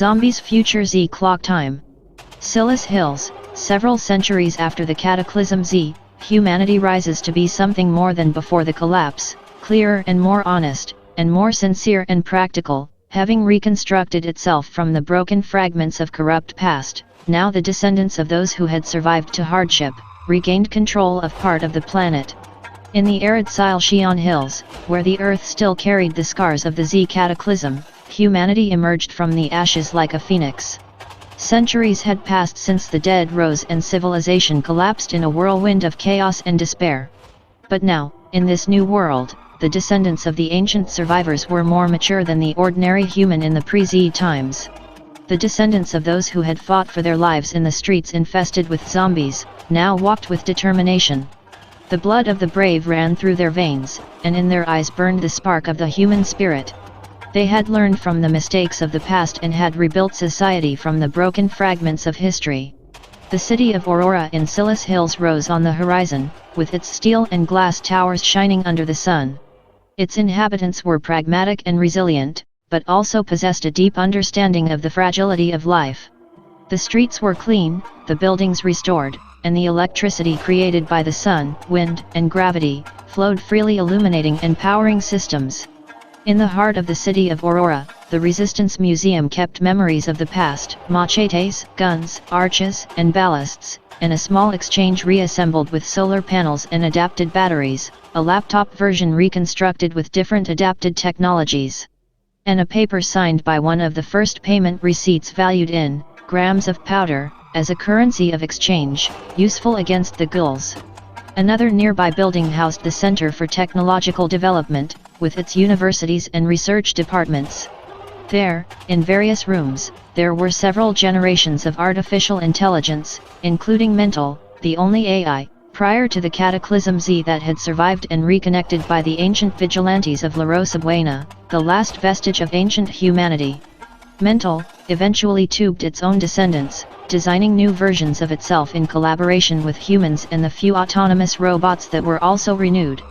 Zombies Future Z Clocktime. Silas Hills. Several centuries after the cataclysm Z, humanity rises to be something more than before the collapse, clearer and more honest, and more sincere and practical, having reconstructed itself from the broken fragments of corrupt past. Now the descendants of those who had survived to hardship, regained control of part of the planet. In the arid Silesian hills, where the earth still carried the scars of the Z cataclysm, humanity emerged from the ashes like a phoenix. Centuries had passed since the dead rose and civilization collapsed in a whirlwind of chaos and despair. But now, in this new world, the descendants of the ancient survivors were more mature than the ordinary human in the pre-Z times. The descendants of those who had fought for their lives in the streets infested with zombies, now walked with determination. The blood of the brave ran through their veins, and in their eyes burned the spark of the human spirit. They had learned from the mistakes of the past and had rebuilt society from the broken fragments of history. The city of Aurora in Silas Hills rose on the horizon, with its steel and glass towers shining under the sun. Its inhabitants were pragmatic and resilient, but also possessed a deep understanding of the fragility of life. The streets were clean, the buildings restored, and the electricity created by the sun, wind, and gravity, flowed freely, illuminating and powering systems. In the heart of the city of Aurora, the Resistance Museum kept memories of the past, machetes, guns, arches, and ballasts, and a small exchange reassembled with solar panels and adapted batteries, a laptop version reconstructed with different adapted technologies, and a paper signed by one of the first payment receipts valued in grams of powder, as a currency of exchange, useful against the ghouls. Another nearby building housed the Center for Technological Development, with its universities and research departments. There, in various rooms, there were several generations of artificial intelligence, including Mental, the only AI, prior to the Cataclysm Z that had survived and reconnected by the ancient vigilantes of La Rosabuena, the last vestige of ancient humanity. Mental, eventually tubed its own descendants, designing new versions of itself in collaboration with humans and the few autonomous robots that were also renewed.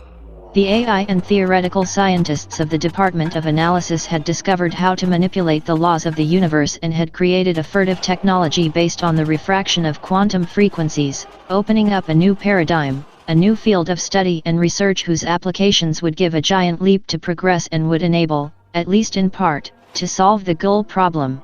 The AI and theoretical scientists of the Department of Analysis had discovered how to manipulate the laws of the universe and had created a furtive technology based on the refraction of quantum frequencies, opening up a new paradigm, a new field of study and research whose applications would give a giant leap to progress and would enable, at least in part, to solve the ghoul problem.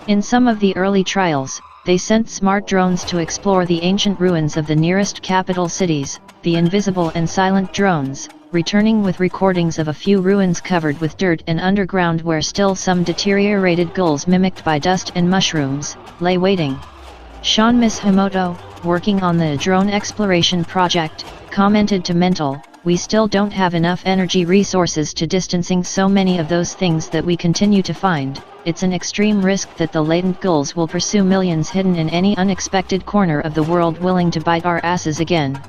In some of the early trials, they sent smart drones to explore the ancient ruins of the nearest capital cities, the invisible and silent drones, returning with recordings of a few ruins covered with dirt and underground where still some deteriorated ghouls mimicked by dust and mushrooms, lay waiting. Sean Misamoto, working on the drone exploration project, commented to Mental, "We still don't have enough energy resources to distancing so many of those things that we continue to find. It's an extreme risk that the latent ghouls will pursue millions hidden in any unexpected corner of the world willing to bite our asses again."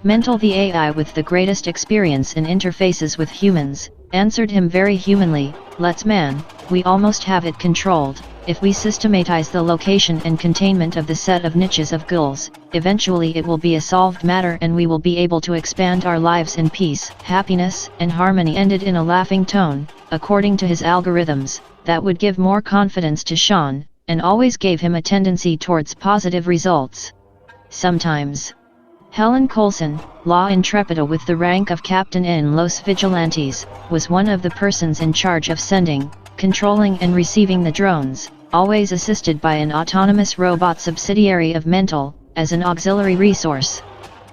Mental, the AI with the greatest experience in interfaces with humans, answered him very humanly, "Let's man, we almost have it controlled. If we systematize the location and containment of the set of niches of ghouls, eventually it will be a solved matter and we will be able to expand our lives in peace, happiness, and harmony." Ended in a laughing tone, according to his algorithms, that would give more confidence to Sean, and always gave him a tendency towards positive results. Sometimes. Helen Coulson, law intrepida with the rank of captain in Los Vigilantes, was one of the persons in charge of sending, controlling and receiving the drones, always assisted by an autonomous robot subsidiary of Mental, as an auxiliary resource.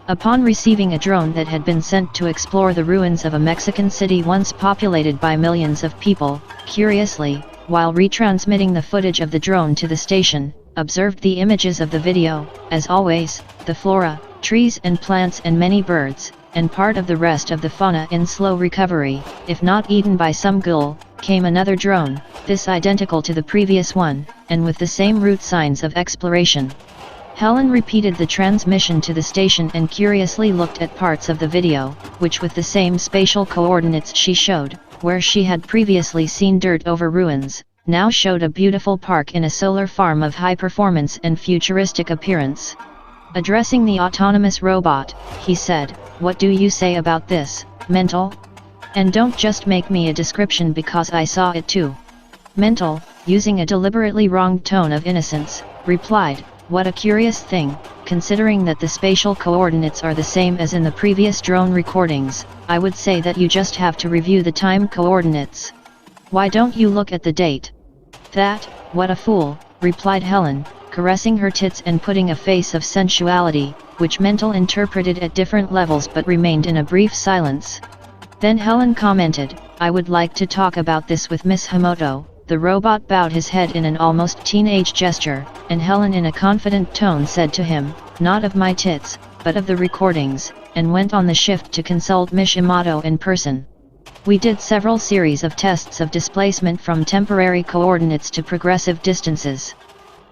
Upon receiving a drone that had been sent to explore the ruins of a Mexican city once populated by millions of people, curiously, while retransmitting the footage of the drone to the station, observed the images of the video, as always, the flora, trees and plants and many birds, and part of the rest of the fauna in slow recovery, if not eaten by some ghoul. Came another drone, this identical to the previous one, and with the same route signs of exploration. Helen repeated the transmission to the station and curiously looked at parts of the video, which with the same spatial coordinates she showed, where she had previously seen dirt over ruins, now showed a beautiful park in a solar farm of high performance and futuristic appearance. Addressing the autonomous robot, he said, "What do you say about this, Mental? And don't just make me a description because I saw it too. Mental, using a deliberately wrong tone of innocence, replied, "What a curious thing, considering that the spatial coordinates are the same as in the previous drone recordings. I would say that you just have to review the time coordinates. Why don't you look at the date?" "That, what a fool," replied Helen, caressing her tits and putting a face of sensuality, which Mental interpreted at different levels but remained in a brief silence. Then Helen commented, "I would like to talk about this with Miss Himoto." The robot bowed his head in an almost teenage gesture, and Helen in a confident tone said to him, "Not of my tits, but of the recordings," and went on the shift to consult Miss Himoto in person. "We did several series of tests of displacement from temporary coordinates to progressive distances,"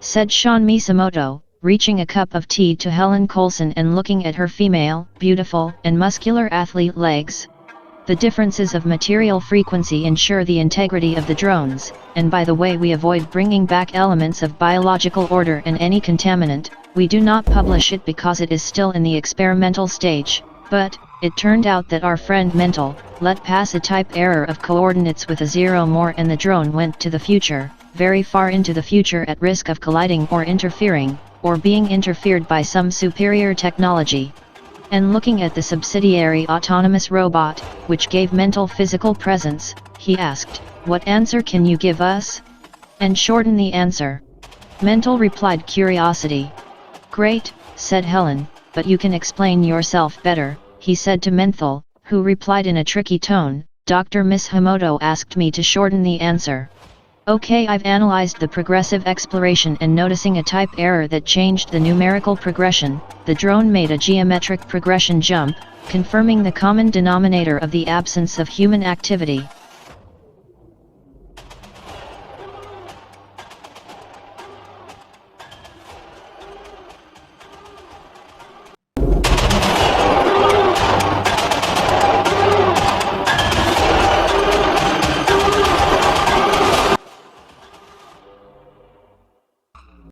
said Sean Misamoto, reaching a cup of tea to Helen Coulson and looking at her female, beautiful, and muscular athlete legs. "The differences of material frequency ensure the integrity of the drones, and by the way we avoid bringing back elements of biological order and any contaminant. We do not publish it because it is still in the experimental stage, but, it turned out that our friend Mental let pass a type error of coordinates with a 0 more and the drone went to the future, very far into the future at risk of colliding or interfering, or being interfered by some superior technology." And looking at the subsidiary autonomous robot, which gave Mental physical presence, he asked, "What answer can you give us? And shorten the answer." Mental replied curiosity. "Great," said Helen, "but you can explain yourself better," he said to Mental, who replied in a tricky tone, "Dr. Miss Himoto asked me to shorten the answer." "Okay, I've analyzed the progressive exploration and noticing a type error that changed the numerical progression. The drone made a geometric progression jump, confirming the common denominator of the absence of human activity.